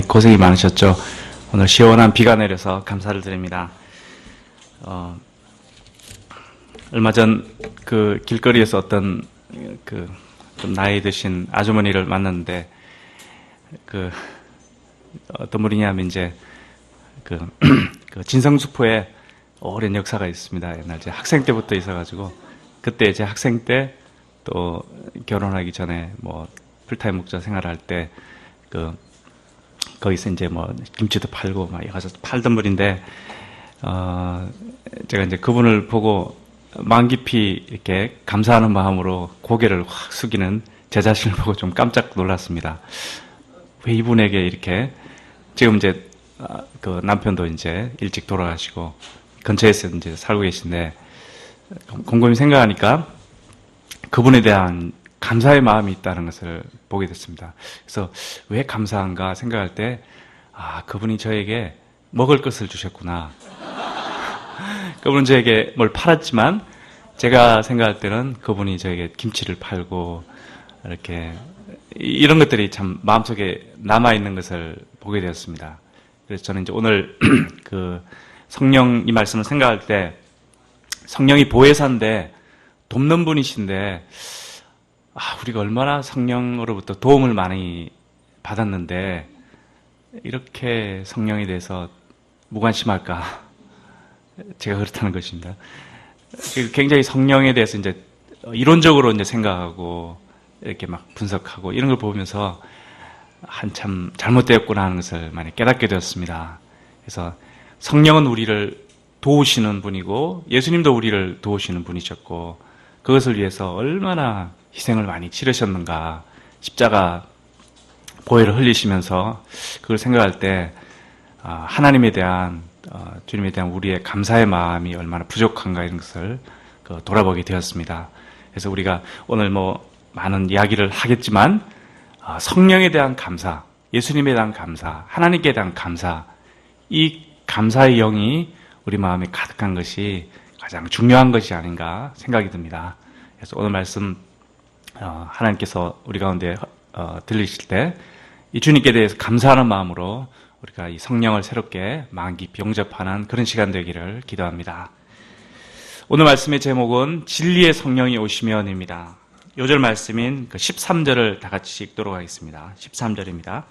고생이 많으셨죠. 오늘 시원한 비가 내려서 감사를 드립니다. 얼마 전 그 길거리에서 어떤 좀 나이 드신 아주머니를 만났는데 어떤 분이냐면 이제 그 진성수포에 오랜 역사가 있습니다. 옛날 제 학생 때부터 있어가지고 그때 제 학생 때 또 결혼하기 전에 뭐 풀타임 목자 생활할 때 거기서 이제 뭐 김치도 팔고 막 가서 팔던 분인데 제가 이제 그분을 보고 마음 깊이 이렇게 감사하는 마음으로 고개를 확 숙이는 제 자신을 보고 좀 깜짝 놀랐습니다. 왜 이분에게 이렇게 지금 이제 그 남편도 이제 일찍 돌아가시고 근처에서 이제 살고 계신데 곰곰이 생각하니까 그분에 대한 감사의 마음이 있다는 것을 보게 됐습니다. 그래서 왜 감사한가 생각할 때 그분이 저에게 먹을 것을 주셨구나. 그분은 저에게 뭘 팔았지만 제가 생각할 때는 그분이 저에게 김치를 팔고 이렇게 이런 것들이 참 마음속에 남아있는 것을 보게 되었습니다. 그래서 저는 이제 오늘 그 성령 이 말씀을 생각할 때 성령이 보혜사인데 돕는 분이신데 우리가 얼마나 성령으로부터 도움을 많이 받았는데 이렇게 성령에 대해서 무관심할까? 제가 그렇다는 것입니다. 굉장히 성령에 대해서 이제 이론적으로 이제 생각하고 이렇게 막 분석하고 이런 걸 보면서 한참 잘못되었구나 하는 것을 많이 깨닫게 되었습니다. 그래서 성령은 우리를 도우시는 분이고 예수님도 우리를 도우시는 분이셨고 그것을 위해서 얼마나 희생을 많이 치르셨는가 십자가 보혈을 흘리시면서 그걸 생각할 때 하나님에 대한 주님에 대한 우리의 감사의 마음이 얼마나 부족한가 이런 것을 돌아보게 되었습니다. 그래서 우리가 오늘 뭐 많은 이야기를 하겠지만 성령에 대한 감사, 예수님에 대한 감사, 하나님께 대한 감사, 이 감사의 영이 우리 마음에 가득한 것이 가장 중요한 것이 아닌가 생각이 듭니다. 그래서 오늘 말씀 하나님께서 우리 가운데 들리실 때 이 주님께 대해서 감사하는 마음으로 우리가 이 성령을 새롭게 마음 깊이 영접하는 그런 시간 되기를 기도합니다. 오늘 말씀의 제목은 진리의 성령이 오시면입니다. 요절 말씀인 13절을 다 같이 읽도록 하겠습니다. 13절입니다.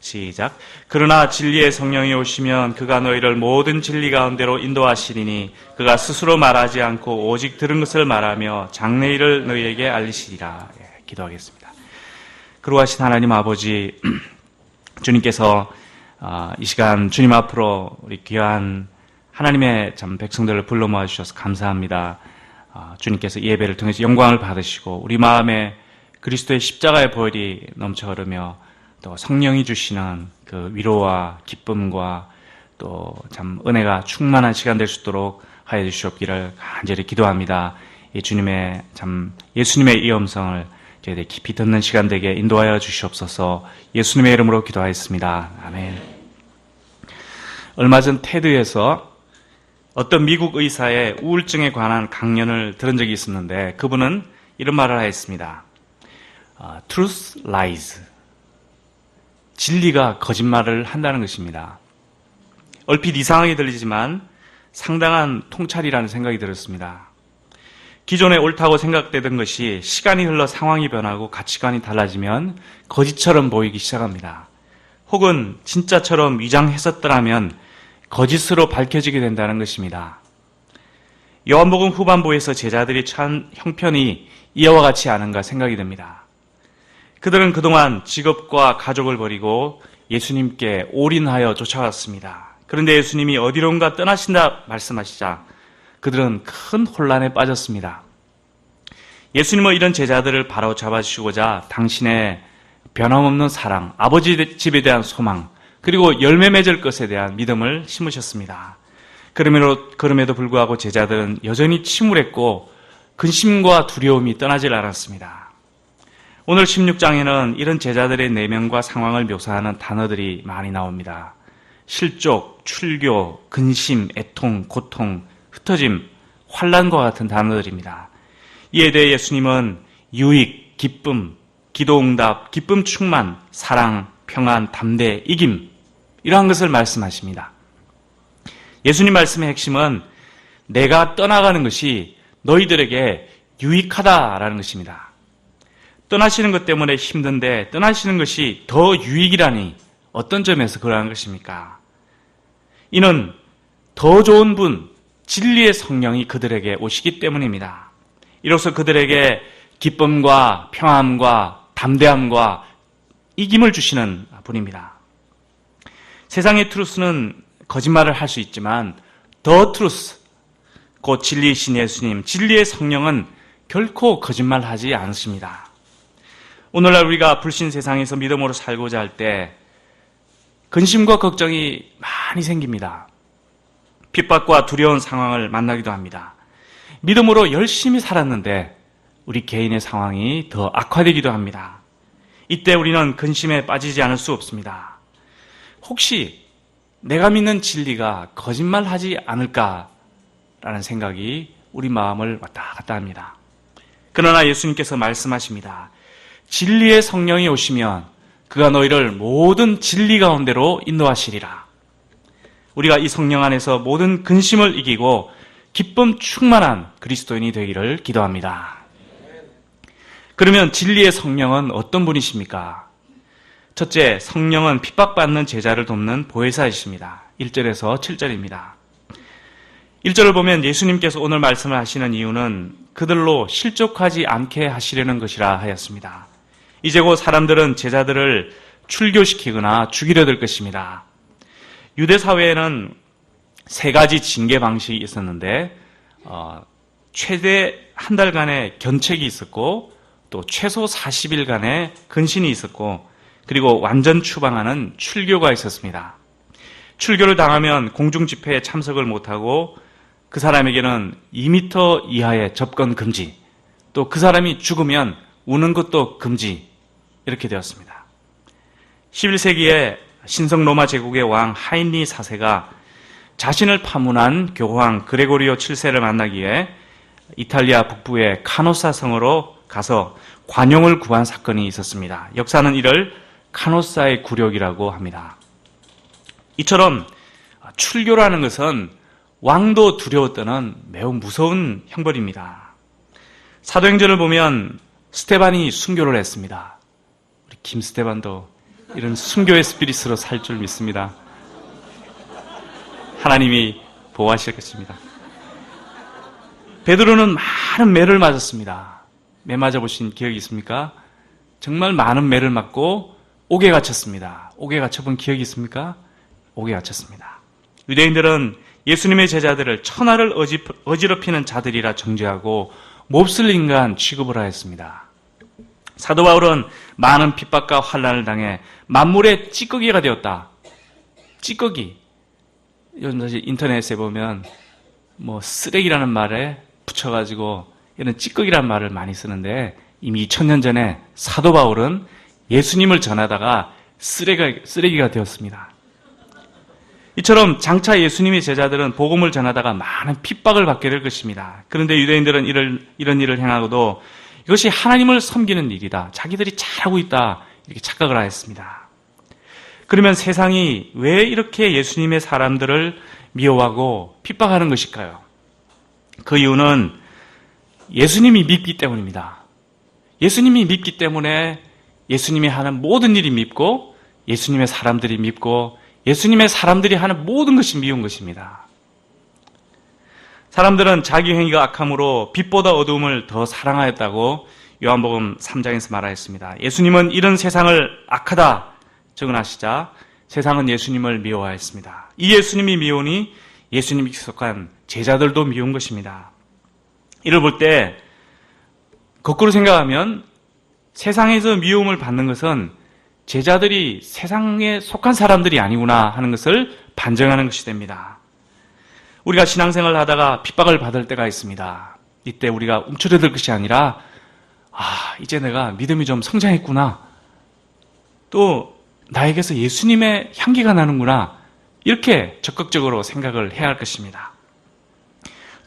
시작. 그러나 진리의 성령이 오시면 그가 너희를 모든 진리 가운데로 인도하시리니 그가 스스로 말하지 않고 오직 들은 것을 말하며 장래일을 너희에게 알리시리라. 기도하겠습니다. 그러하신 하나님 아버지, 주님께서 이 시간 주님 앞으로 우리 귀한 하나님의 참 백성들을 불러 모아주셔서 감사합니다. 주님께서 이 예배를 통해서 영광을 받으시고 우리 마음에 그리스도의 십자가의 보혈이 넘쳐 흐르며 또 성령이 주시는 그 위로와 기쁨과 또 참 은혜가 충만한 시간 될 수 있도록 하여 주시옵기를 간절히 기도합니다. 이 주님의 참 예수님의 이 음성을 저희들 깊이 듣는 시간 되게 인도하여 주시옵소서. 예수님의 이름으로 기도하였습니다. 아멘. 얼마 전 테드에서 어떤 미국 의사의 우울증에 관한 강연을 들은 적이 있었는데 그분은 이런 말을 하였습니다. Truth lies. 진리가 거짓말을 한다는 것입니다. 얼핏 이상하게 들리지만 상당한 통찰이라는 생각이 들었습니다. 기존에 옳다고 생각되던 것이 시간이 흘러 상황이 변하고 가치관이 달라지면 거짓처럼 보이기 시작합니다. 혹은 진짜처럼 위장했었더라면 거짓으로 밝혀지게 된다는 것입니다. 요한복음 후반부에서 제자들이 처한 형편이 이와 같이 않은가 생각이 듭니다. 그들은 그동안 직업과 가족을 버리고 예수님께 올인하여 쫓아왔습니다. 그런데 예수님이 어디론가 떠나신다 말씀하시자 그들은 큰 혼란에 빠졌습니다. 예수님은 이런 제자들을 바로 잡아주시고자 당신의 변함없는 사랑, 아버지 집에 대한 소망, 그리고 열매 맺을 것에 대한 믿음을 심으셨습니다. 그럼에도 불구하고 제자들은 여전히 침울했고 근심과 두려움이 떠나질 않았습니다. 오늘 16장에는 이런 제자들의 내면과 상황을 묘사하는 단어들이 많이 나옵니다. 실족, 출교, 근심, 애통, 고통, 흩어짐, 환난과 같은 단어들입니다. 이에 대해 예수님은 유익, 기쁨, 기도응답, 기쁨 충만, 사랑, 평안, 담대, 이김 이러한 것을 말씀하십니다. 예수님 말씀의 핵심은 내가 떠나가는 것이 너희들에게 유익하다라는 것입니다. 떠나시는 것 때문에 힘든데 떠나시는 것이 더 유익이라니 어떤 점에서 그러한 것입니까? 이는 더 좋은 분, 진리의 성령이 그들에게 오시기 때문입니다. 이로써 그들에게 기쁨과 평안과 담대함과 이김을 주시는 분입니다. 세상의 트루스는 거짓말을 할 수 있지만 더 트루스, 곧 진리이신 예수님, 진리의 성령은 결코 거짓말하지 않으십니다. 오늘날 우리가 불신 세상에서 믿음으로 살고자 할 때 근심과 걱정이 많이 생깁니다. 핍박과 두려운 상황을 만나기도 합니다. 믿음으로 열심히 살았는데 우리 개인의 상황이 더 악화되기도 합니다. 이때 우리는 근심에 빠지지 않을 수 없습니다. 혹시 내가 믿는 진리가 거짓말하지 않을까라는 생각이 우리 마음을 왔다 갔다 합니다. 그러나 예수님께서 말씀하십니다. 진리의 성령이 오시면 그가 너희를 모든 진리 가운데로 인도하시리라. 우리가 이 성령 안에서 모든 근심을 이기고 기쁨 충만한 그리스도인이 되기를 기도합니다. 그러면 진리의 성령은 어떤 분이십니까? 첫째, 성령은 핍박받는 제자를 돕는 보혜사이십니다. 1절에서 7절입니다. 1절을 보면 예수님께서 오늘 말씀을 하시는 이유는 그들로 실족하지 않게 하시려는 것이라 하였습니다. 이제 곧 사람들은 제자들을 출교시키거나 죽이려 들 것입니다. 유대 사회에는 세 가지 징계 방식이 있었는데 최대 한 달간의 견책이 있었고 또 최소 40일간의 근신이 있었고 그리고 완전 추방하는 출교가 있었습니다. 출교를 당하면 공중집회에 참석을 못하고 그 사람에게는 2m 이하의 접근 금지, 또 그 사람이 죽으면 우는 것도 금지, 이렇게 되었습니다. 11세기에 신성 로마 제국의 왕 하인리 4세가 자신을 파문한 교황 그레고리오 7세를 만나기 위해 이탈리아 북부의 카노사 성으로 가서 관용을 구한 사건이 있었습니다. 역사는 이를 카노사의 굴욕이라고 합니다. 이처럼 출교라는 것은 왕도 두려웠다는 매우 무서운 형벌입니다. 사도행전을 보면 스테반이 순교를 했습니다. 우리 김스테반도 이런 순교의 스피릿으로 살 줄 믿습니다. 하나님이 보호하실 것입니다. 베드로는 많은 매를 맞았습니다. 매 맞아보신 기억이 있습니까? 정말 많은 매를 맞고 옥에 갇혔습니다. 옥에 갇혀본 기억이 있습니까? 옥에 갇혔습니다. 유대인들은 예수님의 제자들을 천하를 어지럽히는 자들이라 정죄하고 몹쓸 인간 취급을 하였습니다. 사도 바울은 많은 핍박과 환난을 당해 만물의 찌꺼기가 되었다. 찌꺼기. 요즘 사실 인터넷에 보면 쓰레기라는 말에 붙여가지고 이런 찌꺼기라는 말을 많이 쓰는데 이미 2000년 전에 사도 바울은 예수님을 전하다가 쓰레기가 되었습니다. 이처럼 장차 예수님의 제자들은 복음을 전하다가 많은 핍박을 받게 될 것입니다. 그런데 유대인들은 이런 일을 행하고도 이것이 하나님을 섬기는 일이다. 자기들이 잘하고 있다. 이렇게 착각을 하였습니다. 그러면 세상이 왜 이렇게 예수님의 사람들을 미워하고 핍박하는 것일까요? 그 이유는 예수님이 믿기 때문입니다. 예수님이 믿기 때문에 예수님이 하는 모든 일이 밉고 예수님의 사람들이 밉고 예수님의 사람들이 하는 모든 것이 미운 것입니다. 사람들은 자기 행위가 악함으로 빛보다 어두움을 더 사랑하였다고 요한복음 3장에서 말하였습니다. 예수님은 이런 세상을 악하다 증언하시자 세상은 예수님을 미워하였습니다. 이 예수님이 미우니 예수님이 속한 제자들도 미운 것입니다. 이를 볼 때 거꾸로 생각하면 세상에서 미움을 받는 것은 제자들이 세상에 속한 사람들이 아니구나 하는 것을 반증하는 것이 됩니다. 우리가 신앙생활을 하다가 핍박을 받을 때가 있습니다. 이때 우리가 움츠러들 것이 아니라 이제 내가 믿음이 좀 성장했구나. 또 나에게서 예수님의 향기가 나는구나. 이렇게 적극적으로 생각을 해야 할 것입니다.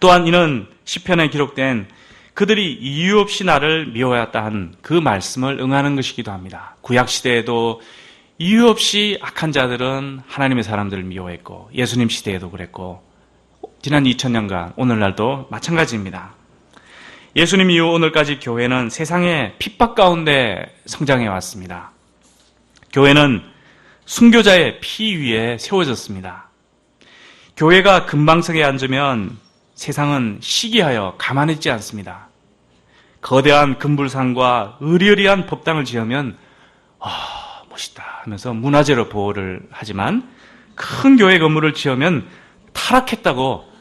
또한 이는 시편에 기록된 그들이 이유 없이 나를 미워하였다 한 그 말씀을 응하는 것이기도 합니다. 구약시대에도 이유 없이 악한 자들은 하나님의 사람들을 미워했고 예수님 시대에도 그랬고 지난 2000년간 오늘날도 마찬가지입니다. 예수님 이후 오늘까지 교회는 세상의 핍박 가운데 성장해 왔습니다. 교회는 순교자의 피 위에 세워졌습니다. 교회가 금방석에 앉으면 세상은 시기하여 가만히 있지 않습니다. 거대한 금불상과 으리으리한 법당을 지으면 멋있다 하면서 문화재로 보호를 하지만 큰 교회 건물을 지으면 타락했다고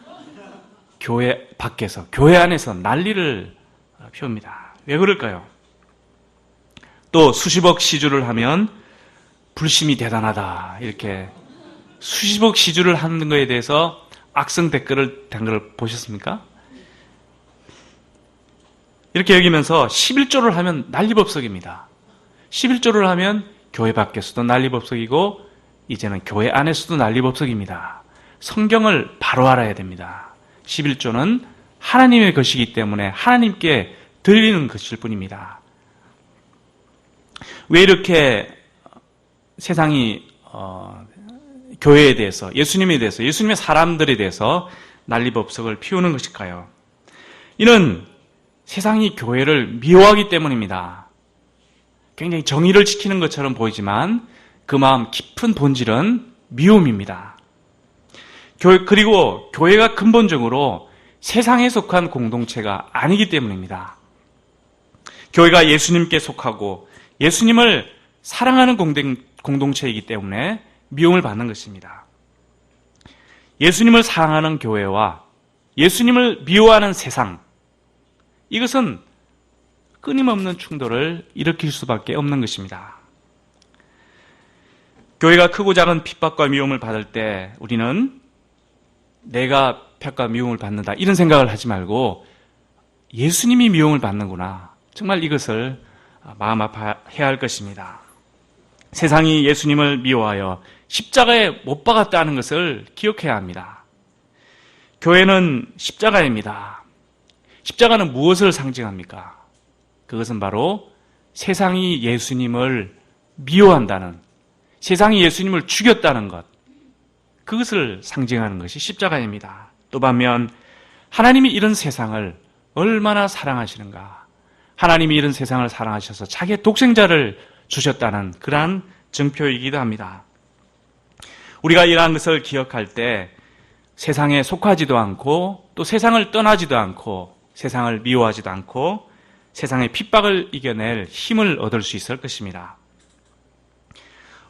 교회 밖에서, 교회 안에서 난리를 피웁니다. 왜 그럴까요? 또 수십억 시주를 하면 불심이 대단하다 이렇게 수십억 시주를 하는 것에 대해서 악성 댓글을 단 걸 보셨습니까? 이렇게 여기면서 11조를 하면 난리법석입니다. 11조를 하면 교회 밖에서도 난리법석이고 이제는 교회 안에서도 난리법석입니다. 성경을 바로 알아야 됩니다. 11조는 하나님의 것이기 때문에 하나님께 드리는 것일 뿐입니다. 왜 이렇게 세상이 교회에 대해서, 예수님에 대해서, 예수님의 사람들에 대해서 난리법석을 피우는 것일까요? 이는 세상이 교회를 미워하기 때문입니다. 굉장히 정의를 지키는 것처럼 보이지만 그 마음 깊은 본질은 미움입니다. 그리고 교회가 근본적으로 세상에 속한 공동체가 아니기 때문입니다. 교회가 예수님께 속하고 예수님을 사랑하는 공동체이기 때문에 미움을 받는 것입니다. 예수님을 사랑하는 교회와 예수님을 미워하는 세상, 이것은 끊임없는 충돌을 일으킬 수밖에 없는 것입니다. 교회가 크고 작은 핍박과 미움을 받을 때 우리는 내가 핍박과 미움을 받는다 이런 생각을 하지 말고 예수님이 미움을 받는구나, 정말 이것을 마음 아파해야 할 것입니다. 세상이 예수님을 미워하여 십자가에 못 박았다는 것을 기억해야 합니다. 교회는 십자가입니다. 십자가는 무엇을 상징합니까? 그것은 바로 세상이 예수님을 미워한다는, 세상이 예수님을 죽였다는 것, 그것을 상징하는 것이 십자가입니다. 또 반면 하나님이 이런 세상을 얼마나 사랑하시는가, 하나님이 이런 세상을 사랑하셔서 자기의 독생자를 주셨다는 그러한 증표이기도 합니다. 우리가 이러한 것을 기억할 때 세상에 속하지도 않고 또 세상을 떠나지도 않고 세상을 미워하지도 않고 세상의 핍박을 이겨낼 힘을 얻을 수 있을 것입니다.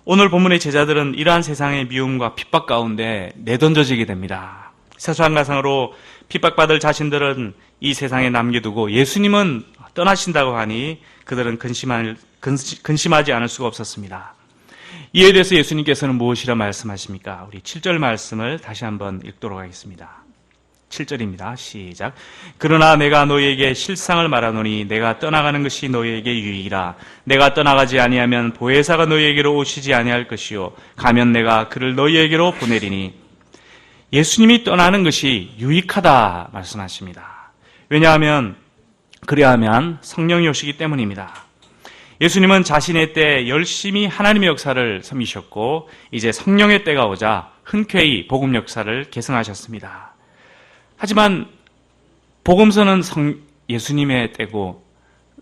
오늘 본문의 제자들은 이러한 세상의 미움과 핍박 가운데 내던져지게 됩니다. 사소한 가상으로 핍박받을 자신들은 이 세상에 남겨두고 예수님은 떠나신다고 하니 그들은 근심하지 않을 수가 없었습니다. 이에 대해서 예수님께서는 무엇이라 말씀하십니까? 우리 7절 말씀을 다시 한번 읽도록 하겠습니다. 7절입니다. 시작. 그러나 내가 너희에게 실상을 말하노니 내가 떠나가는 것이 너희에게 유익이라. 내가 떠나가지 아니하면 보혜사가 너희에게로 오시지 아니할 것이요 가면 내가 그를 너희에게로 보내리니. 예수님이 떠나는 것이 유익하다 말씀하십니다. 왜냐하면 그리하면 성령이 오시기 때문입니다. 예수님은 자신의 때에 열심히 하나님의 역사를 섬기셨고 이제 성령의 때가 오자 흔쾌히 복음 역사를 계승하셨습니다. 하지만 복음서는 예수님의 때고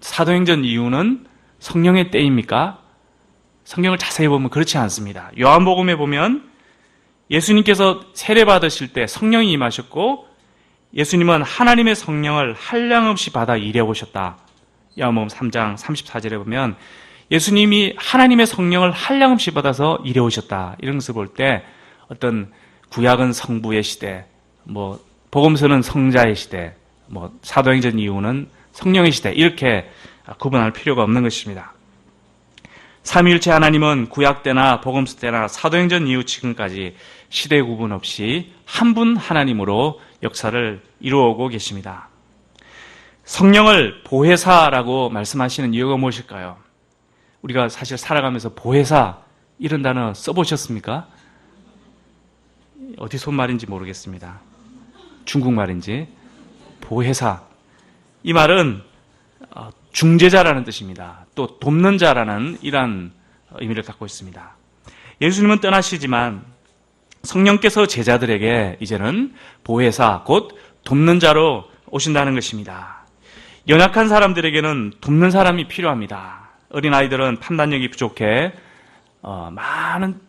사도행전 이후는 성령의 때입니까? 성경을 자세히 보면 그렇지 않습니다. 요한복음에 보면 예수님께서 세례받으실 때 성령이 임하셨고 예수님은 하나님의 성령을 한량없이 받아 일해오셨다. 요한복음 3장 34절에 보면 예수님이 하나님의 성령을 한량없이 받아서 일해오셨다. 이런 것을 볼 때 어떤 구약은 성부의 시대, 복음서는 성자의 시대, 사도행전 이후는 성령의 시대, 이렇게 구분할 필요가 없는 것입니다. 삼위일체 하나님은 구약 때나 복음서 때나 사도행전 이후 지금까지 시대 구분 없이 한 분 하나님으로 역사를 이루어오고 계십니다. 성령을 보혜사라고 말씀하시는 이유가 무엇일까요? 우리가 사실 살아가면서 보혜사 이런 단어 써보셨습니까? 어디서 온 말인지 모르겠습니다. 중국말인지. 보혜사, 이 말은 중재자라는 뜻입니다. 또 돕는 자라는 이런 의미를 갖고 있습니다. 예수님은 떠나시지만 성령께서 제자들에게 이제는 보혜사, 곧 돕는 자로 오신다는 것입니다. 연약한 사람들에게는 돕는 사람이 필요합니다. 어린아이들은 판단력이 부족해 많은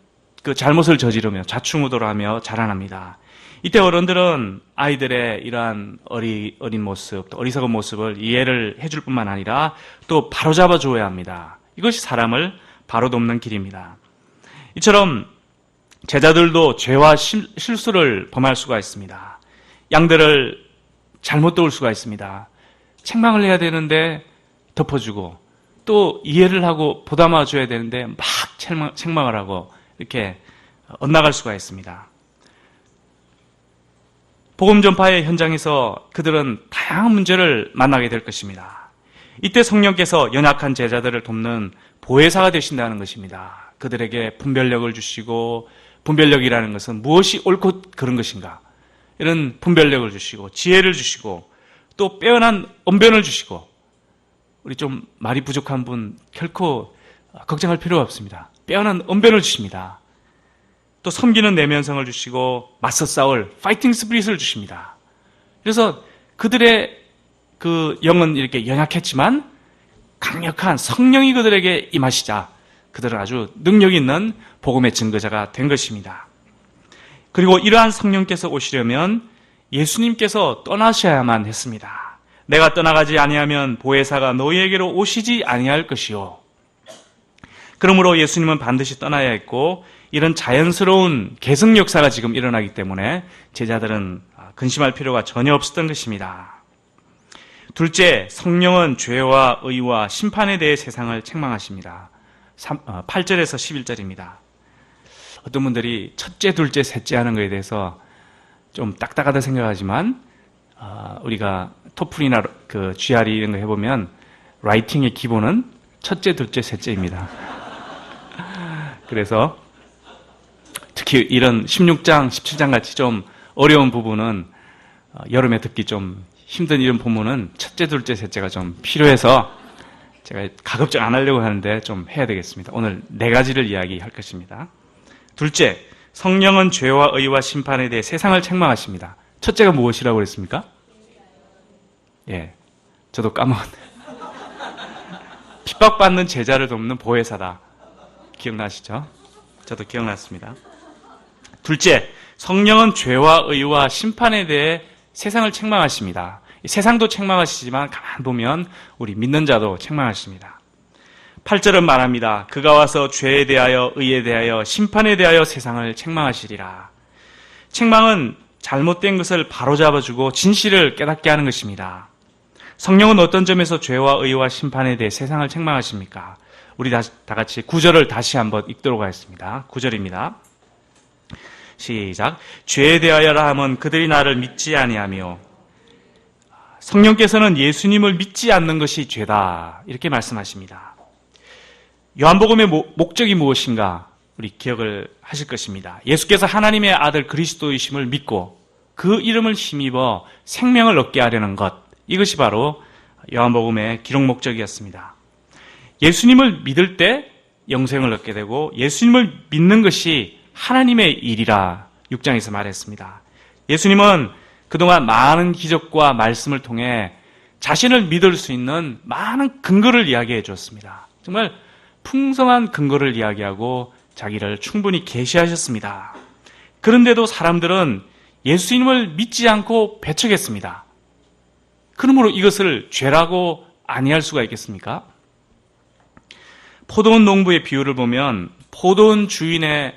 그 잘못을 저지르며 좌충우돌하며 자라납니다. 이때 어른들은 아이들의 이러한 어린 모습, 또 어리석은 모습을 이해를 해줄 뿐만 아니라 또 바로잡아 줘야 합니다. 이것이 사람을 바로 돕는 길입니다. 이처럼 제자들도 죄와 실수를 범할 수가 있습니다. 양들을 잘못 도울 수가 있습니다. 책망을 해야 되는데 덮어주고 또 이해를 하고 보담아 줘야 되는데 막 책망을 하고 이렇게 엇나갈 수가 있습니다. 복음 전파의 현장에서 그들은 다양한 문제를 만나게 될 것입니다. 이때 성령께서 연약한 제자들을 돕는 보혜사가 되신다는 것입니다. 그들에게 분별력을 주시고, 분별력이라는 것은 무엇이 옳고 그른 것인가, 이런 분별력을 주시고 지혜를 주시고 또 빼어난 언변을 주시고, 우리 좀 말이 부족한 분 결코 걱정할 필요가 없습니다. 빼어난 언변을 주십니다. 또 섬기는 내면성을 주시고 맞서 싸울 파이팅 스피릿을 주십니다. 그래서 그들의 그 영은 이렇게 연약했지만 강력한 성령이 그들에게 임하시자 그들은 아주 능력 있는 복음의 증거자가 된 것입니다. 그리고 이러한 성령께서 오시려면 예수님께서 떠나셔야만 했습니다. 내가 떠나가지 아니하면 보혜사가 너희에게로 오시지 아니할 것이요. 그러므로 예수님은 반드시 떠나야 했고, 이런 자연스러운 계승 역사가 지금 일어나기 때문에 제자들은 근심할 필요가 전혀 없었던 것입니다. 둘째, 성령은 죄와 의와 심판에 대해 세상을 책망하십니다. 8절에서 11절입니다. 어떤 분들이 첫째, 둘째, 셋째 하는 것에 대해서 좀 딱딱하다 생각하지만 우리가 토플이나 그 GRE 이런 거 해보면 라이팅의 기본은 첫째, 둘째, 셋째입니다. 그래서 특히 이런 16장, 17장 같이 좀 어려운 부분은 여름에 듣기 좀 힘든 이런 본문은 첫째, 둘째, 셋째가 좀 필요해서 제가 가급적 안 하려고 하는데 좀 해야 되겠습니다. 오늘 4가지를 이야기할 것입니다. 둘째, 성령은 죄와 의와 심판에 대해 세상을 책망하십니다. 첫째가 무엇이라고 그랬습니까? 예, 저도 까먹었네요. 핍박받는 제자를 돕는 보혜사다. 기억나시죠? 저도 기억났습니다. 둘째, 성령은 죄와 의와 심판에 대해 세상을 책망하십니다. 세상도 책망하시지만 가만 보면 우리 믿는 자도 책망하십니다. 8절은 말합니다. 그가 와서 죄에 대하여 의에 대하여 심판에 대하여 세상을 책망하시리라. 책망은 잘못된 것을 바로잡아주고 진실을 깨닫게 하는 것입니다. 성령은 어떤 점에서 죄와 의와 심판에 대해 세상을 책망하십니까? 우리 다 같이 9절을 다시 한번 읽도록 하겠습니다. 9절입니다. 시작. 죄에 대하여라 함은 그들이 나를 믿지 아니하며, 성령께서는 예수님을 믿지 않는 것이 죄다, 이렇게 말씀하십니다. 요한복음의 목적이 무엇인가 우리 기억을 하실 것입니다. 예수께서 하나님의 아들 그리스도이심을 믿고 그 이름을 힘입어 생명을 얻게 하려는 것, 이것이 바로 요한복음의 기록 목적이었습니다. 예수님을 믿을 때 영생을 얻게 되고 예수님을 믿는 것이 하나님의 일이라 6장에서 말했습니다. 예수님은 그동안 많은 기적과 말씀을 통해 자신을 믿을 수 있는 많은 근거를 이야기해 주었습니다. 정말 풍성한 근거를 이야기하고 자기를 충분히 계시하셨습니다. 그런데도 사람들은 예수님을 믿지 않고 배척했습니다. 그러므로 이것을 죄라고 아니할 수가 있겠습니까? 포도원 농부의 비유를 보면 포도원 주인이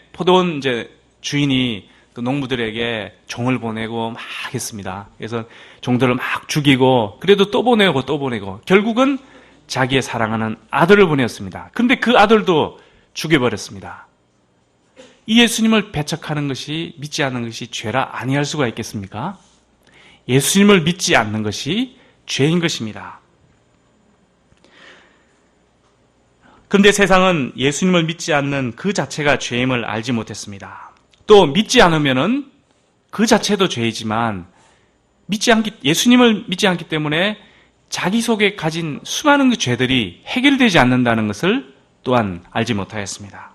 그 농부들에게 종을 보내고 막 했습니다. 그래서 종들을 막 죽이고 그래도 또 보내고 또 보내고 결국은 자기의 사랑하는 아들을 보냈습니다. 그런데 그 아들도 죽여버렸습니다. 이 예수님을 배척하는 것이, 믿지 않는 것이 죄라 아니할 수가 있겠습니까? 예수님을 믿지 않는 것이 죄인 것입니다. 그런데 세상은 예수님을 믿지 않는 그 자체가 죄임을 알지 못했습니다. 또 믿지 않으면은 그 자체도 죄이지만 예수님을 믿지 않기 때문에 자기 속에 가진 수많은 그 죄들이 해결되지 않는다는 것을 또한 알지 못하였습니다.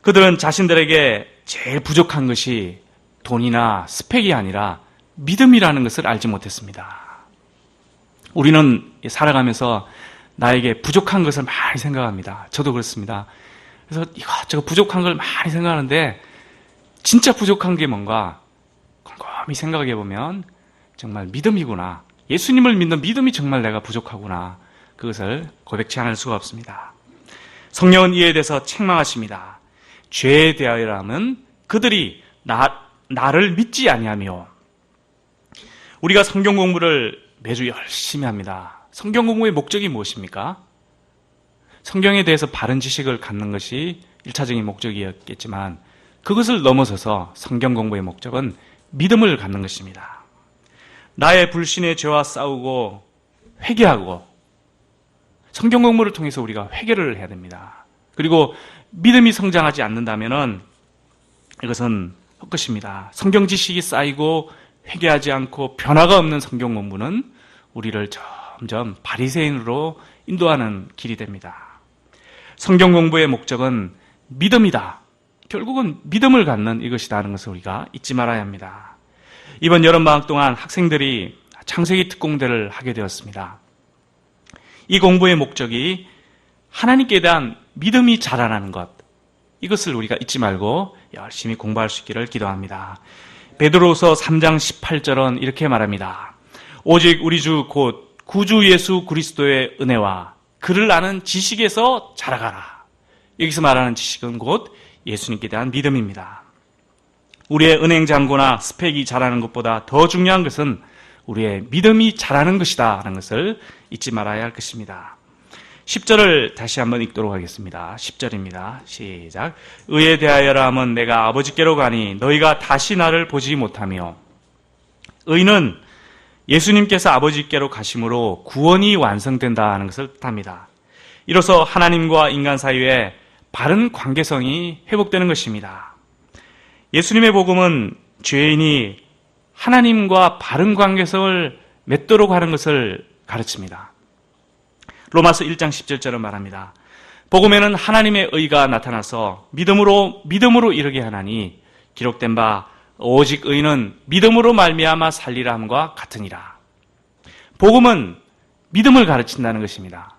그들은 자신들에게 제일 부족한 것이 돈이나 스펙이 아니라 믿음이라는 것을 알지 못했습니다. 우리는 살아가면서 나에게 부족한 것을 많이 생각합니다. 저도 그렇습니다. 그래서 이것저것 부족한 걸 많이 생각하는데 진짜 부족한 게 뭔가 곰곰이 생각해 보면 정말 믿음이구나. 예수님을 믿는 믿음이 정말 내가 부족하구나. 그것을 고백치 않을 수가 없습니다. 성령은 이에 대해서 책망하십니다. 죄에 대하여라면 그들이 나를 믿지 아니하며. 우리가 성경 공부를 매주 열심히 합니다. 성경 공부의 목적이 무엇입니까? 성경에 대해서 바른 지식을 갖는 것이 1차적인 목적이었겠지만 그것을 넘어서서 성경 공부의 목적은 믿음을 갖는 것입니다. 나의 불신의 죄와 싸우고 회개하고 성경 공부를 통해서 우리가 회개를 해야 됩니다. 그리고 믿음이 성장하지 않는다면 이것은 헛것입니다. 성경 지식이 쌓이고 회개하지 않고 변화가 없는 성경 공부는 우리를 점점 바리새인으로 인도하는 길이 됩니다. 성경 공부의 목적은 믿음이다. 결국은 믿음을 갖는 이것이다 하는 것을 우리가 잊지 말아야 합니다. 이번 여름방학 동안 학생들이 창세기 특공대를 하게 되었습니다. 이 공부의 목적이 하나님께 대한 믿음이 자라나는 것, 이것을 우리가 잊지 말고 열심히 공부할 수 있기를 기도합니다. 베드로서 3장 18절은 이렇게 말합니다. 오직 우리 주 곧 구주 예수 그리스도의 은혜와 그를 아는 지식에서 자라가라. 여기서 말하는 지식은 곧 예수님께 대한 믿음입니다. 우리의 은행잔고나 스펙이 자라는 것보다 더 중요한 것은 우리의 믿음이 자라는 것이다 하는 것을 잊지 말아야 할 것입니다. 10절을 다시 한번 읽도록 하겠습니다. 10절입니다. 시작. 의에 대하여라 하면 내가 아버지께로 가니 너희가 다시 나를 보지 못하며. 의는 예수님께서 아버지께로 가심으로 구원이 완성된다 하는 것을 뜻합니다. 이로써 하나님과 인간 사이에 바른 관계성이 회복되는 것입니다. 예수님의 복음은 죄인이 하나님과 바른 관계성을 맺도록 하는 것을 가르칩니다. 로마서 1장 17절은 말합니다. 복음에는 하나님의 의가 나타나서 믿음으로 이르게 하나니 기록된 바 오직 의는 믿음으로 말미암아 살리라 함과 같으니라. 복음은 믿음을 가르친다는 것입니다.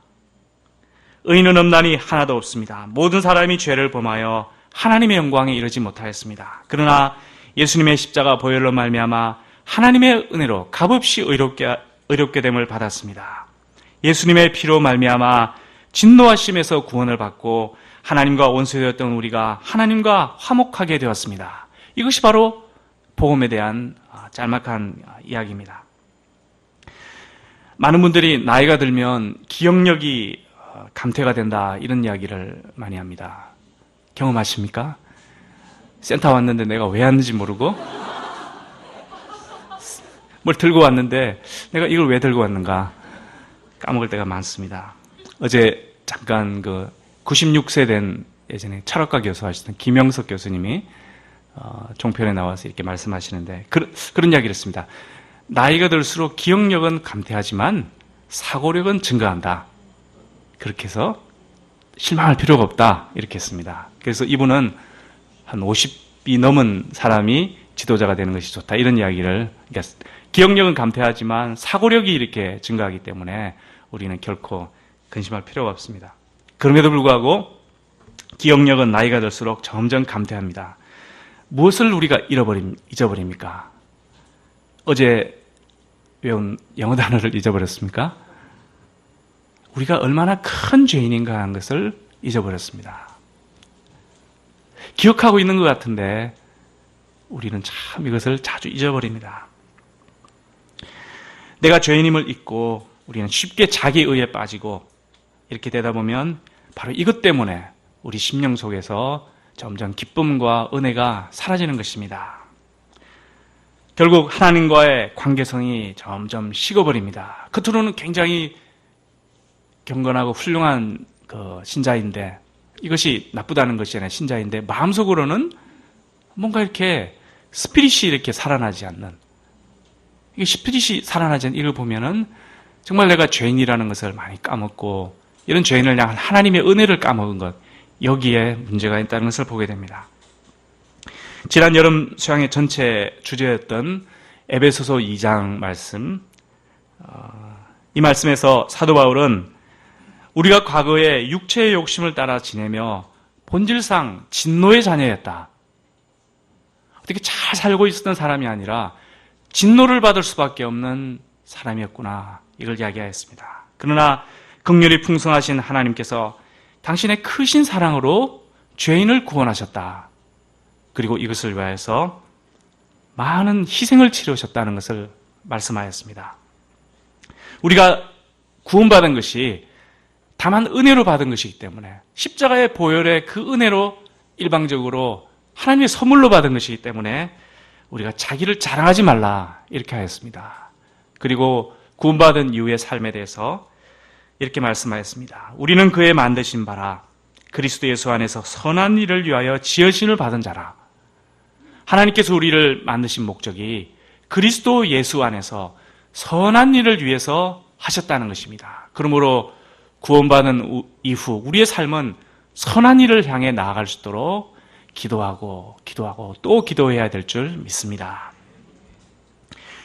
의는 없나니 하나도 없습니다. 모든 사람이 죄를 범하여 하나님의 영광에 이르지 못하였습니다. 그러나 예수님의 십자가 보혈로 말미암아 하나님의 은혜로 값없이 의롭게 됨을 받았습니다. 예수님의 피로 말미암아 진노하심에서 구원을 받고 하나님과 원수되었던 우리가 하나님과 화목하게 되었습니다. 이것이 바로 복음에 대한 짤막한 이야기입니다. 많은 분들이 나이가 들면 기억력이 감퇴가 된다 이런 이야기를 많이 합니다. 경험하십니까? 센터 왔는데 내가 왜 왔는지 모르고 뭘 들고 왔는데 내가 이걸 왜 들고 왔는가 까먹을 때가 많습니다. 어제 잠깐 96세 된 예전에 철학과 교수 하시던 김영석 교수님이 종편에 나와서 이렇게 말씀하시는데 그런 이야기를 했습니다. 나이가 들수록 기억력은 감퇴하지만 사고력은 증가한다. 그렇게 해서 실망할 필요가 없다. 이렇게 했습니다. 그래서 이분은 한 50이 넘은 사람이 지도자가 되는 것이 좋다. 이런 이야기를, 그러니까 기억력은 감퇴하지만 사고력이 이렇게 증가하기 때문에 우리는 결코 근심할 필요가 없습니다. 그럼에도 불구하고 기억력은 나이가 들수록 점점 감퇴합니다. 무엇을 우리가 잊어버립니까? 어제 외운 영어 단어를 잊어버렸습니까? 우리가 얼마나 큰 죄인인가 하는 것을 잊어버렸습니다. 기억하고 있는 것 같은데 우리는 참 이것을 자주 잊어버립니다. 내가 죄인임을 잊고 우리는 쉽게 자기의에 빠지고 이렇게 되다 보면 바로 이것 때문에 우리 심령 속에서 점점 기쁨과 은혜가 사라지는 것입니다. 결국 하나님과의 관계성이 점점 식어버립니다. 겉으로는 굉장히 경건하고 훌륭한 신자인데 이것이 나쁘다는 것이 아니라 신자인데 마음속으로는 뭔가 이렇게 스피릿이 이렇게 살아나지 않는, 이게 스피릿이 살아나지 않는 이걸 보면은 정말 내가 죄인이라는 것을 많이 까먹고 이런 죄인을 향한 하나님의 은혜를 까먹은 것, 여기에 문제가 있다는 것을 보게 됩니다. 지난 여름 수양의 전체 주제였던 에베소서 2장 말씀, 이 말씀에서 사도 바울은 우리가 과거에 육체의 욕심을 따라 지내며 본질상 진노의 자녀였다. 어떻게 잘 살고 있었던 사람이 아니라 진노를 받을 수밖에 없는 사람이었구나, 이걸 이야기하였습니다. 그러나 긍휼이 풍성하신 하나님께서 당신의 크신 사랑으로 죄인을 구원하셨다. 그리고 이것을 위하여서 많은 희생을 치르셨다는 것을 말씀하였습니다. 우리가 구원받은 것이 다만 은혜로 받은 것이기 때문에, 십자가의 보혈의 그 은혜로 일방적으로 하나님의 선물로 받은 것이기 때문에 우리가 자기를 자랑하지 말라, 이렇게 하였습니다. 그리고 구원받은 이후의 삶에 대해서 이렇게 말씀하였습니다. 우리는 그의 만드신 바라 그리스도 예수 안에서 선한 일을 위하여 지으심을 받은 자라. 하나님께서 우리를 만드신 목적이 그리스도 예수 안에서 선한 일을 위해서 하셨다는 것입니다. 그러므로 구원받은 이후 우리의 삶은 선한 일을 향해 나아갈 수 있도록 기도하고 또 기도해야 될 줄 믿습니다.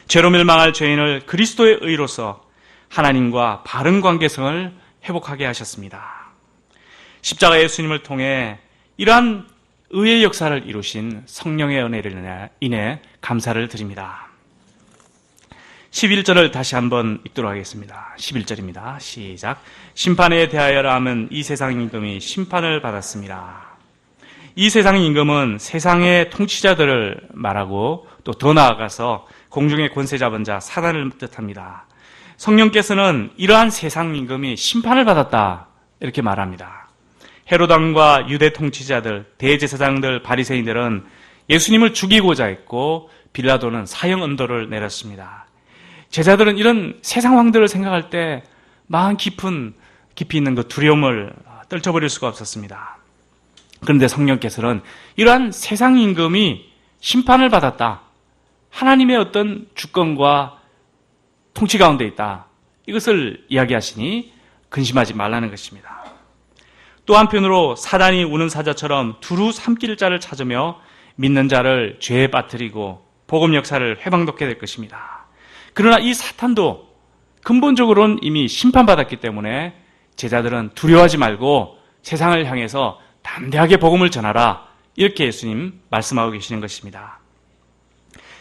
죄로 멸망할 죄인을 그리스도의 의로서 하나님과 바른 관계성을 회복하게 하셨습니다. 십자가 예수님을 통해 이러한 의의 역사를 이루신 성령의 은혜를 인해 감사를 드립니다. 11절을 다시 한번 읽도록 하겠습니다. 11절입니다. 시작. 심판에 대하여라 하면 이 세상 임금이 심판을 받았습니다. 이 세상 임금은 세상의 통치자들을 말하고 또 더 나아가서 공중의 권세 잡은 자 사단을 뜻합니다. 성령께서는 이러한 세상 임금이 심판을 받았다, 이렇게 말합니다. 헤로당과 유대 통치자들, 대제사장들, 바리새인들은 예수님을 죽이고자 했고 빌라도는 사형 언도를 내렸습니다. 제자들은 이런 세상 왕들을 생각할 때 마음 깊이 있는 그 두려움을 떨쳐버릴 수가 없었습니다. 그런데 성령께서는 이러한 세상 임금이 심판을 받았다, 하나님의 어떤 주권과 통치 가운데 있다, 이것을 이야기하시니 근심하지 말라는 것입니다. 또 한편으로 사단이 우는 사자처럼 두루 삼킬 자를 찾으며 믿는 자를 죄에 빠뜨리고 복음 역사를 회방독게 될 것입니다. 그러나 이 사탄도 근본적으로는 이미 심판받았기 때문에 제자들은 두려워하지 말고 세상을 향해서 담대하게 복음을 전하라, 이렇게 예수님 말씀하고 계시는 것입니다.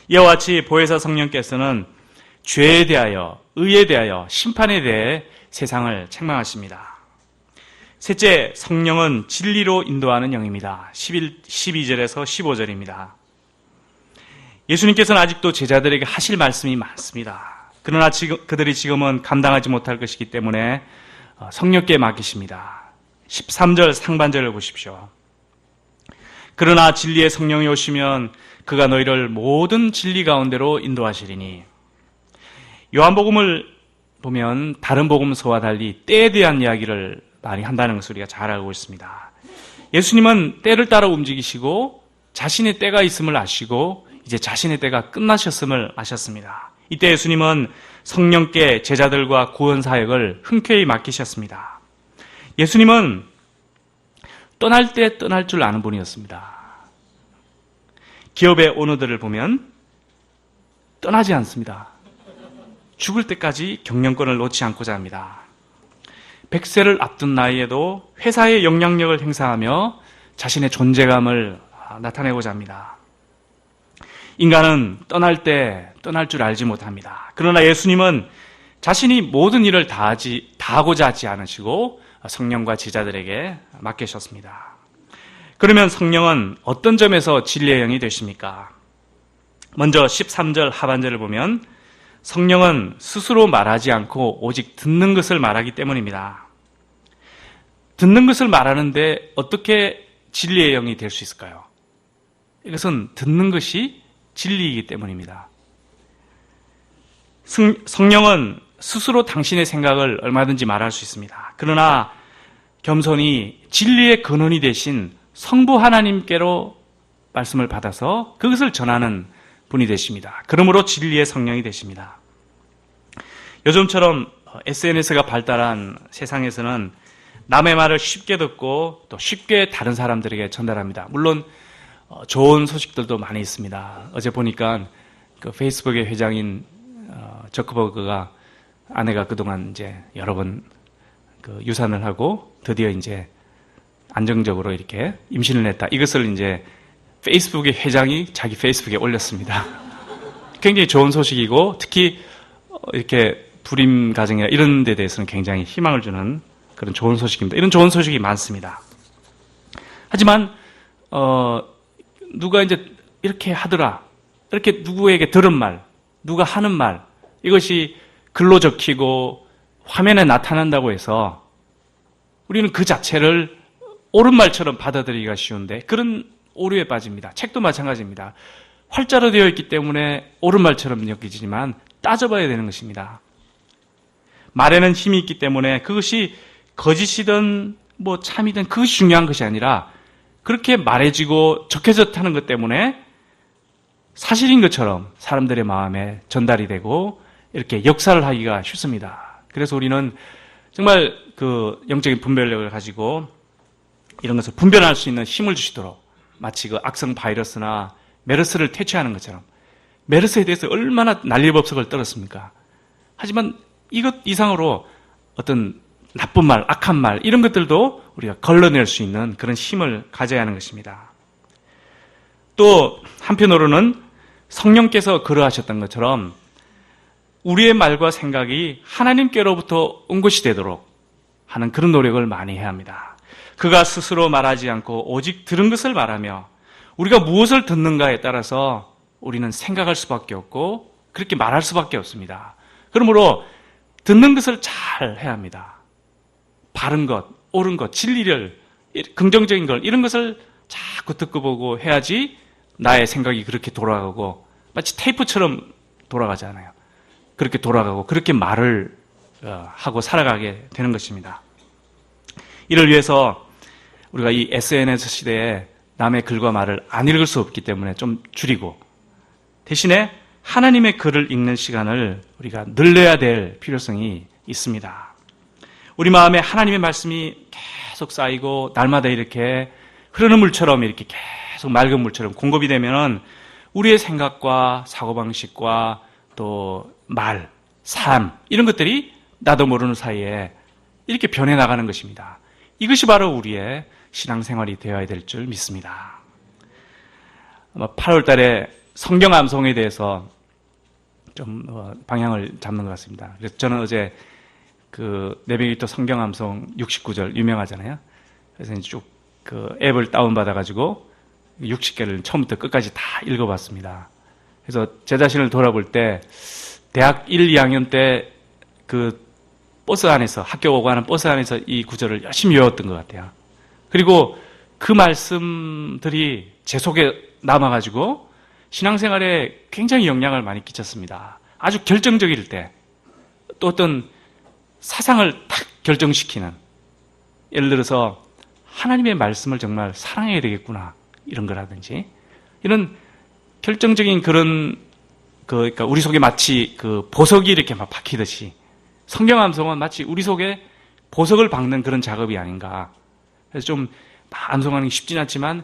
이와 같이 보혜사 성령께서는 죄에 대하여, 의에 대하여, 심판에 대해 세상을 책망하십니다. 셋째, 성령은 진리로 인도하는 영입니다. 12절에서 15절입니다. 예수님께서는 아직도 제자들에게 하실 말씀이 많습니다. 그러나 그들이 지금은 감당하지 못할 것이기 때문에 성령께 맡기십니다. 13절 상반절을 보십시오. 그러나 진리의 성령이 오시면 그가 너희를 모든 진리 가운데로 인도하시리니. 요한복음을 보면 다른 복음서와 달리 때에 대한 이야기를 많이 한다는 것을 우리가 잘 알고 있습니다. 예수님은 때를 따라 움직이시고 자신의 때가 있음을 아시고 이제 자신의 때가 끝나셨음을 아셨습니다. 이때 예수님은 성령께 제자들과 구원 사역을 흔쾌히 맡기셨습니다. 예수님은 떠날 때 떠날 줄 아는 분이었습니다. 기업의 오너들을 보면 떠나지 않습니다. 죽을 때까지 경영권을 놓지 않고자 합니다. 100세를 앞둔 나이에도 회사의 영향력을 행사하며 자신의 존재감을 나타내고자 합니다. 인간은 떠날 때 떠날 줄 알지 못합니다. 그러나 예수님은 자신이 모든 일을 다 하고자 하지 않으시고 성령과 제자들에게 맡기셨습니다. 그러면 성령은 어떤 점에서 진리의 영이 되십니까? 먼저 13절 하반절을 보면 성령은 스스로 말하지 않고 오직 듣는 것을 말하기 때문입니다. 듣는 것을 말하는데 어떻게 진리의 영이 될 수 있을까요? 이것은 듣는 것이 진리이기 때문입니다. 성령은 스스로 당신의 생각을 얼마든지 말할 수 있습니다. 그러나 겸손히 진리의 근원이 되신 성부 하나님께로 말씀을 받아서 그것을 전하는 분이 되십니다. 그러므로 진리의 성령이 되십니다. 요즘처럼 SNS가 발달한 세상에서는 남의 말을 쉽게 듣고 또 쉽게 다른 사람들에게 전달합니다. 물론 좋은 소식들도 많이 있습니다. 어제 보니까 그 페이스북의 회장인 저커버그가 아내가 그동안 이제 여러 번 그 유산을 하고 드디어 이제 안정적으로 이렇게 임신을 했다. 이것을 이제 페이스북의 회장이 자기 페이스북에 올렸습니다. 굉장히 좋은 소식이고 특히 이렇게 불임 가정이나 이런 데 대해서는 굉장히 희망을 주는 그런 좋은 소식입니다. 이런 좋은 소식이 많습니다. 하지만 누가 이제 이렇게 하더라, 이렇게 누구에게 들은 말, 누가 하는 말, 이것이 글로 적히고 화면에 나타난다고 해서 우리는 그 자체를 옳은 말처럼 받아들이기가 쉬운데 그런 오류에 빠집니다. 책도 마찬가지입니다. 활자로 되어 있기 때문에 옳은 말처럼 여기지만 따져봐야 되는 것입니다. 말에는 힘이 있기 때문에 그것이 거짓이든 뭐 참이든 그것이 중요한 것이 아니라 그렇게 말해지고 적혀졌다는 것 때문에 사실인 것처럼 사람들의 마음에 전달이 되고 이렇게 역사를 하기가 쉽습니다. 그래서 우리는 정말 그 영적인 분별력을 가지고 이런 것을 분별할 수 있는 힘을 주시도록 마치 그 악성 바이러스나 메르스를 퇴치하는 것처럼 메르스에 대해서 얼마나 난리법석을 떨었습니까? 하지만 이것 이상으로 어떤 나쁜 말, 악한 말 이런 것들도 우리가 걸러낼 수 있는 그런 힘을 가져야 하는 것입니다. 또 한편으로는 성령께서 그러하셨던 것처럼 우리의 말과 생각이 하나님께로부터 온 것이 되도록 하는 그런 노력을 많이 해야 합니다. 그가 스스로 말하지 않고 오직 들은 것을 말하며 우리가 무엇을 듣는가에 따라서 우리는 생각할 수밖에 없고 그렇게 말할 수밖에 없습니다. 그러므로 듣는 것을 잘 해야 합니다. 바른 것, 옳은 것, 진리를, 긍정적인 걸 이런 것을 자꾸 듣고 보고 해야지 나의 생각이 그렇게 돌아가고 마치 테이프처럼 돌아가잖아요. 그렇게 돌아가고 그렇게 말을 하고 살아가게 되는 것입니다. 이를 위해서 우리가 이 SNS 시대에 남의 글과 말을 안 읽을 수 없기 때문에 좀 줄이고 대신에 하나님의 글을 읽는 시간을 우리가 늘려야 될 필요성이 있습니다. 우리 마음에 하나님의 말씀이 계속 쌓이고 날마다 이렇게 흐르는 물처럼 이렇게 계속 맑은 물처럼 공급이 되면 우리의 생각과 사고방식과 또 말, 삶 이런 것들이 나도 모르는 사이에 이렇게 변해나가는 것입니다. 이것이 바로 우리의 신앙생활이 되어야 될 줄 믿습니다. 아마 8월 달에 성경 암송에 대해서 좀 방향을 잡는 것 같습니다. 그래서 저는 어제 그 내비게이터 성경 암송 69절 유명하잖아요. 그래서 이제 쭉 그 앱을 다운받아가지고 60개를 처음부터 끝까지 다 읽어봤습니다. 그래서 제 자신을 돌아볼 때 대학 1, 2학년 때 그 버스 안에서 학교 오고 하는 버스 안에서 이 구절을 열심히 외웠던 것 같아요. 그리고 그 말씀들이 제 속에 남아가지고 신앙생활에 굉장히 영향을 많이 끼쳤습니다. 아주 결정적일 때 또 어떤 사상을 탁 결정시키는 예를 들어서 하나님의 말씀을 정말 사랑해야 되겠구나 이런 거라든지 이런 결정적인 그런 그러니까 우리 속에 마치 그 보석이 이렇게 막 박히듯이 성경 암송은 마치 우리 속에 보석을 박는 그런 작업이 아닌가. 그래서 좀 암송하는 게 쉽진 않지만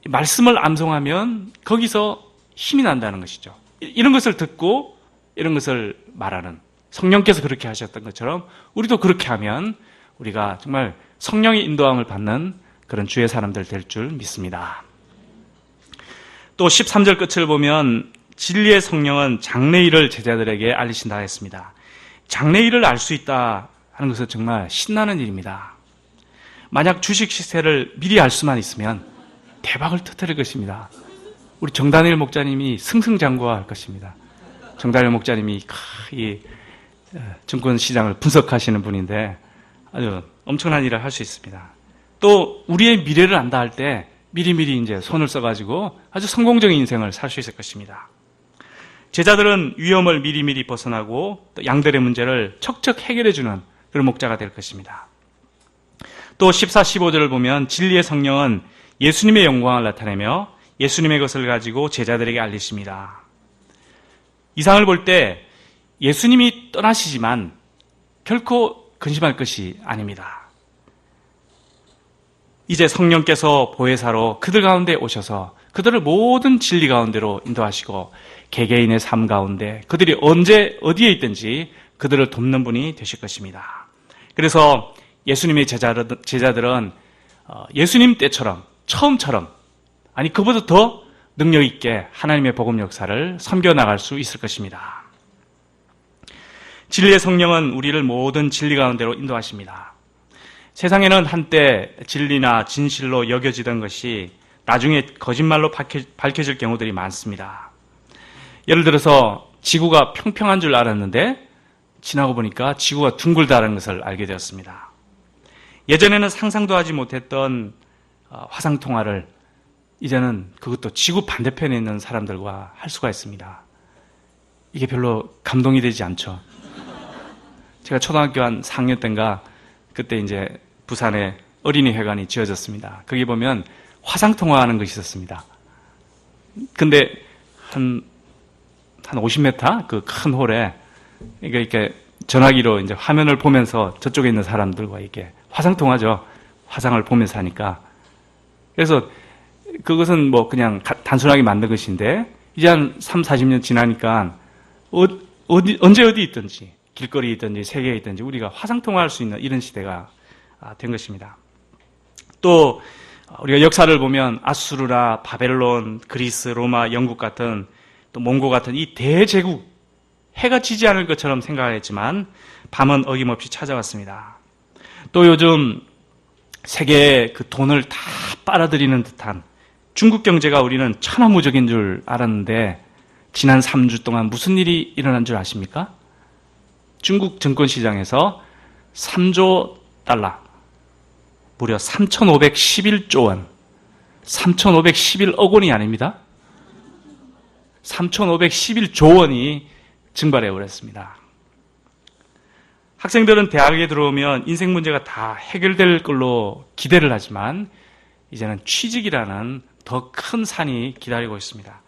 말씀을 암송하면 거기서 힘이 난다는 것이죠. 이런 것을 듣고 이런 것을 말하는 성령께서 그렇게 하셨던 것처럼 우리도 그렇게 하면 우리가 정말 성령의 인도함을 받는 그런 주의 사람들 될 줄 믿습니다. 또 13절 끝을 보면 진리의 성령은 장래일을 제자들에게 알리신다 했습니다. 장래일을 알 수 있다 하는 것은 정말 신나는 일입니다. 만약 주식 시세를 미리 알 수만 있으면 대박을 터뜨릴 것입니다. 우리 정다니엘 목사님이 승승장구할 것입니다. 정다니엘 목사님이 이 증권시장을 분석하시는 분인데 아주 엄청난 일을 할 수 있습니다. 또 우리의 미래를 안다 할 때 미리미리 이제 손을 써가지고 아주 성공적인 인생을 살 수 있을 것입니다. 제자들은 위험을 미리미리 벗어나고 또 양들의 문제를 척척 해결해주는 그런 목자가 될 것입니다. 또 14, 15절을 보면 진리의 성령은 예수님의 영광을 나타내며 예수님의 것을 가지고 제자들에게 알리십니다. 이 상을 볼 때 예수님이 떠나시지만 결코 근심할 것이 아닙니다. 이제 성령께서 보혜사로 그들 가운데 오셔서 그들을 모든 진리 가운데로 인도하시고 개개인의 삶 가운데 그들이 언제 어디에 있든지 그들을 돕는 분이 되실 것입니다. 그래서 예수님의 제자들은 예수님 때처럼 처음처럼 아니 그보다 더 능력 있게 하나님의 복음 역사를 섬겨나갈 수 있을 것입니다. 진리의 성령은 우리를 모든 진리 가운데로 인도하십니다. 세상에는 한때 진리나 진실로 여겨지던 것이 나중에 거짓말로 밝혀질 경우들이 많습니다. 예를 들어서 지구가 평평한 줄 알았는데 지나고 보니까 지구가 둥글다는 것을 알게 되었습니다. 예전에는 상상도 하지 못했던 화상통화를 이제는 그것도 지구 반대편에 있는 사람들과 할 수가 있습니다. 이게 별로 감동이 되지 않죠. 제가 초등학교 한 4학년 때인가 그때 이제 부산에 어린이회관이 지어졌습니다. 거기 보면 화상통화하는 것이 있었습니다. 근데 한 50m 그 큰 홀에 이렇게 전화기로 이제 화면을 보면서 저쪽에 있는 사람들과 이렇게 화상통화죠. 화상을 보면서 하니까. 그래서 그것은 뭐 그냥 단순하게 만든 것인데 이제 한 3, 40년 지나니까 언제 어디 있든지 길거리에 있든지 세계에 있든지 우리가 화상통화할 수 있는 이런 시대가 된 것입니다. 또 우리가 역사를 보면 아수르나 바벨론, 그리스, 로마, 영국 같은 또 몽고 같은 이 대제국 해가 지지 않을 것처럼 생각했지만 밤은 어김없이 찾아왔습니다. 또 요즘 세계의 그 돈을 다 빨아들이는 듯한 중국 경제가 우리는 천하무적인 줄 알았는데 지난 3주 동안 무슨 일이 일어난 줄 아십니까? 중국 증권시장에서 3조 달러, 무려 3,511조 원, 3,511억 원이 아닙니다. 3,511조 원이 증발해 버렸습니다. 학생들은 대학에 들어오면 인생 문제가 다 해결될 걸로 기대를 하지만 이제는 취직이라는 더 큰 산이 기다리고 있습니다.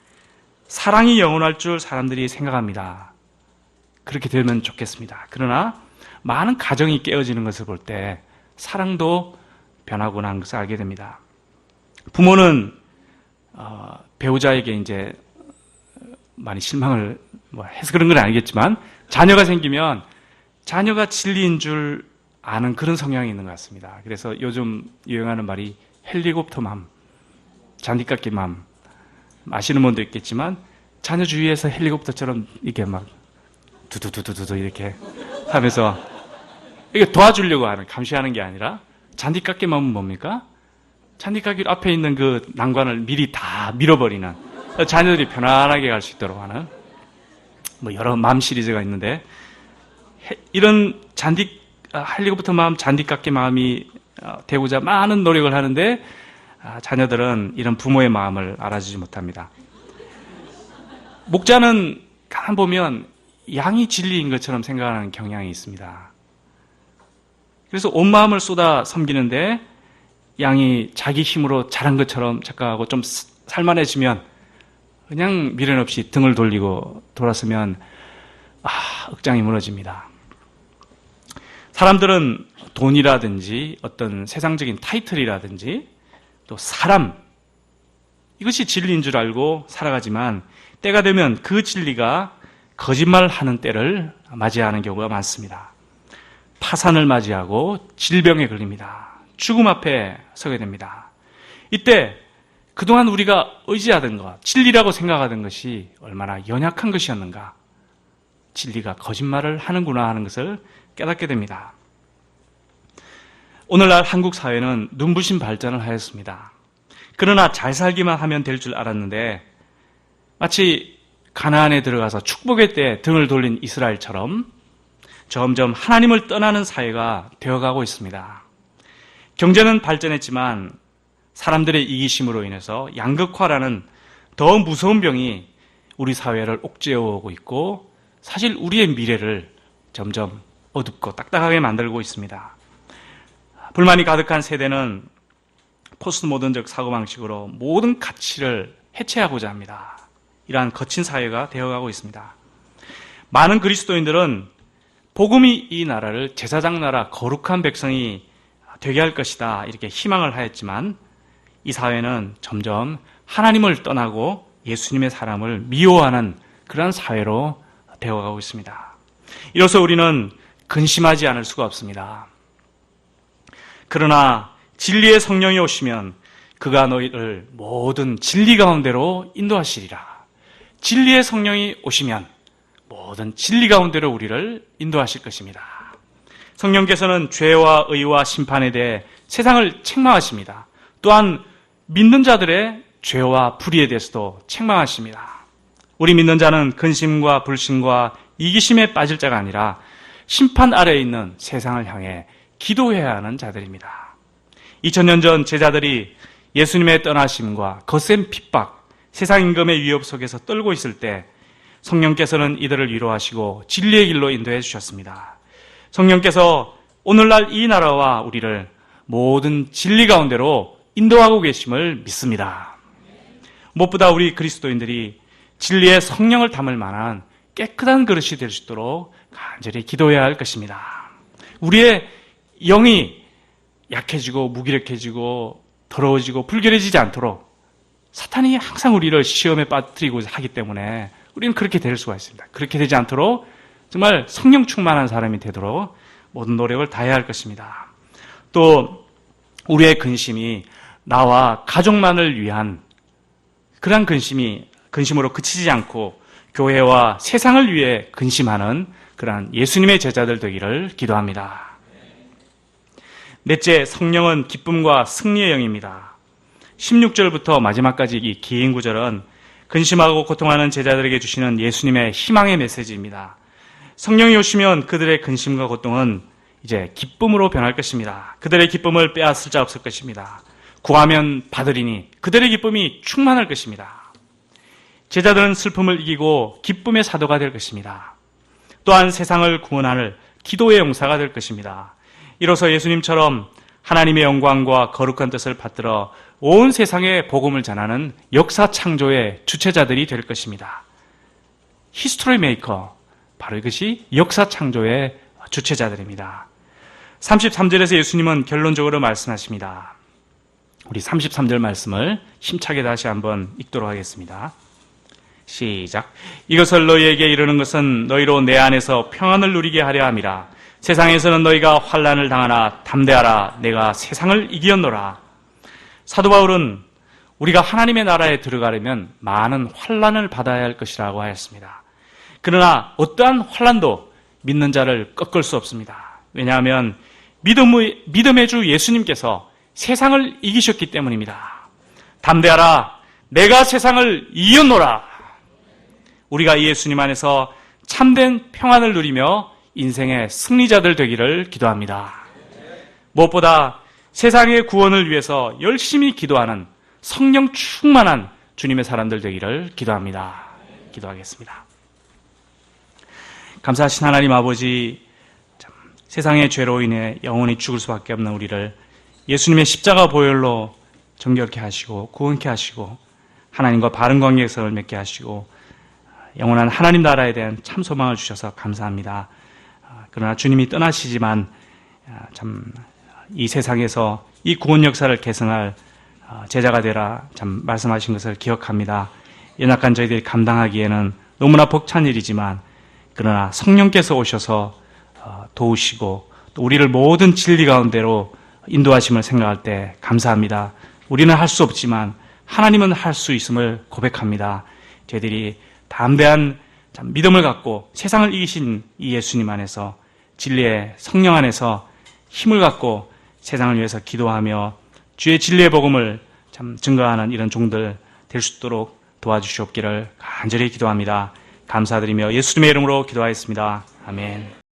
사랑이 영원할 줄 사람들이 생각합니다. 그렇게 되면 좋겠습니다. 그러나 많은 가정이 깨어지는 것을 볼 때 사랑도 변하고 난 것을 알게 됩니다. 부모는 배우자에게 이제 많이 실망을 해서 그런 건 아니겠지만 자녀가 생기면 자녀가 진리인 줄 아는 그런 성향이 있는 것 같습니다. 그래서 요즘 유행하는 말이 헬리콥터맘, 잔디깎기맘, 아시는 분도 있겠지만 자녀 주위에서 헬리콥터처럼 이렇게 막 두두두두두 이렇게 하면서 이게 도와주려고 하는, 감시하는 게 아니라 잔디깎기맘은 뭡니까? 잔디깎기 앞에 있는 그 난관을 미리 다 밀어버리는, 자녀들이 편안하게 갈 수 있도록 하는 뭐 여러 맘 시리즈가 있는데, 이런 헬리콥터 마음, 잔디깎기 마음이 되고자 많은 노력을 하는데 자녀들은 이런 부모의 마음을 알아주지 못합니다. 목자는 가만 보면 양이 진리인 것처럼 생각하는 경향이 있습니다. 그래서 온 마음을 쏟아 섬기는데 양이 자기 힘으로 잘한 것처럼 착각하고 좀 살만해지면 그냥 미련 없이 등을 돌리고 돌아서면 억장이 무너집니다. 사람들은 돈이라든지 어떤 세상적인 타이틀이라든지 또 사람, 이것이 진리인 줄 알고 살아가지만 때가 되면 그 진리가 거짓말하는 때를 맞이하는 경우가 많습니다. 파산을 맞이하고 질병에 걸립니다. 죽음 앞에 서게 됩니다. 이때 그동안 우리가 의지하던 것, 진리라고 생각하던 것이 얼마나 연약한 것이었는가, 진리가 거짓말을 하는구나 하는 것을 깨닫게 됩니다. 오늘날 한국 사회는 눈부신 발전을 하였습니다. 그러나 잘 살기만 하면 될 줄 알았는데 마치 가나안에 들어가서 축복의 때에 등을 돌린 이스라엘처럼 점점 하나님을 떠나는 사회가 되어가고 있습니다. 경제는 발전했지만 사람들의 이기심으로 인해서 양극화라는 더 무서운 병이 우리 사회를 옥죄어오고 있고 사실 우리의 미래를 점점 어둡고 딱딱하게 만들고 있습니다. 불만이 가득한 세대는 포스트 모던적 사고방식으로 모든 가치를 해체하고자 합니다. 이러한 거친 사회가 되어가고 있습니다. 많은 그리스도인들은 복음이 이 나라를 제사장 나라, 거룩한 백성이 되게 할 것이다 이렇게 희망을 하였지만 이 사회는 점점 하나님을 떠나고 예수님의 사람을 미워하는 그런 사회로 되어가고 있습니다. 이로써 우리는 근심하지 않을 수가 없습니다. 그러나 진리의 성령이 오시면 그가 너희를 모든 진리 가운데로 인도하시리라. 진리의 성령이 오시면 모든 진리 가운데로 우리를 인도하실 것입니다. 성령께서는 죄와 의와 심판에 대해 세상을 책망하십니다. 또한 믿는 자들의 죄와 불의에 대해서도 책망하십니다. 우리 믿는 자는 근심과 불신과 이기심에 빠질 자가 아니라 심판 아래에 있는 세상을 향해 기도해야 하는 자들입니다. 2000년 전 제자들이 예수님의 떠나심과 거센 핍박, 세상 임금의 위협 속에서 떨고 있을 때 성령께서는 이들을 위로하시고 진리의 길로 인도해 주셨습니다. 성령께서 오늘날 이 나라와 우리를 모든 진리 가운데로 인도하고 계심을 믿습니다. 무엇보다 우리 그리스도인들이 진리의 성령을 담을 만한 깨끗한 그릇이 될 수 있도록 간절히 기도해야 할 것입니다. 우리의 영이 약해지고 무기력해지고 더러워지고 불결해지지 않도록 사탄이 항상 우리를 시험에 빠뜨리고 하기 때문에 우리는 그렇게 될 수가 있습니다. 그렇게 되지 않도록 정말 성령 충만한 사람이 되도록 모든 노력을 다해야 할 것입니다. 또 우리의 근심이 나와 가족만을 위한 그러한 근심으로 그치지 않고 교회와 세상을 위해 근심하는 그러한 예수님의 제자들 되기를 기도합니다. 넷째, 성령은 기쁨과 승리의 영입니다. 16절부터 마지막까지 이 긴 구절은 근심하고 고통하는 제자들에게 주시는 예수님의 희망의 메시지입니다. 성령이 오시면 그들의 근심과 고통은 이제 기쁨으로 변할 것입니다. 그들의 기쁨을 빼앗을 자 없을 것입니다. 구하면 받으리니 그들의 기쁨이 충만할 것입니다. 제자들은 슬픔을 이기고 기쁨의 사도가 될 것입니다. 또한 세상을 구원하는 기도의 용사가 될 것입니다. 이로써 예수님처럼 하나님의 영광과 거룩한 뜻을 받들어 온 세상에 복음을 전하는 역사 창조의 주체자들이 될 것입니다. 히스토리 메이커, 바로 이것이 역사 창조의 주체자들입니다. 33절에서 예수님은 결론적으로 말씀하십니다. 우리 33절 말씀을 힘차게 다시 한번 읽도록 하겠습니다. 시작. 이것을 너희에게 이르는 것은 너희로 내 안에서 평안을 누리게 하려 함이라. 세상에서는 너희가 환난을 당하나 담대하라. 내가 세상을 이기었노라. 사도 바울은 우리가 하나님의 나라에 들어가려면 많은 환난을 받아야 할 것이라고 하였습니다. 그러나 어떠한 환난도 믿는 자를 꺾을 수 없습니다. 왜냐하면 믿음의 주 예수님께서 세상을 이기셨기 때문입니다. 담대하라. 내가 세상을 이겼노라. 우리가 이 예수님 안에서 참된 평안을 누리며 인생의 승리자들 되기를 기도합니다. 무엇보다 세상의 구원을 위해서 열심히 기도하는 성령 충만한 주님의 사람들 되기를 기도합니다. 기도하겠습니다. 감사하신 하나님 아버지, 세상의 죄로 인해 영원히 죽을 수밖에 없는 우리를 예수님의 십자가 보혈로 정결케 하시고 구원케 하시고 하나님과 바른 관계성을 맺게 하시고 영원한 하나님 나라에 대한 참 소망을 주셔서 감사합니다. 그러나 주님이 떠나시지만 참 이 세상에서 이 구원 역사를 계승할 제자가 되라 참 말씀하신 것을 기억합니다. 연약한 저희들이 감당하기에는 너무나 벅찬 일이지만 그러나 성령께서 오셔서 도우시고 또 우리를 모든 진리 가운데로 인도하심을 생각할 때 감사합니다. 우리는 할 수 없지만 하나님은 할 수 있음을 고백합니다. 저희들이 담대한 믿음을 갖고 세상을 이기신 이 예수님 안에서 진리의 성령 안에서 힘을 갖고 세상을 위해서 기도하며 주의 진리의 복음을 참 증거하는 이런 종들 될 수 있도록 도와주시옵기를 간절히 기도합니다. 감사드리며 예수님의 이름으로 기도하였습니다. 아멘.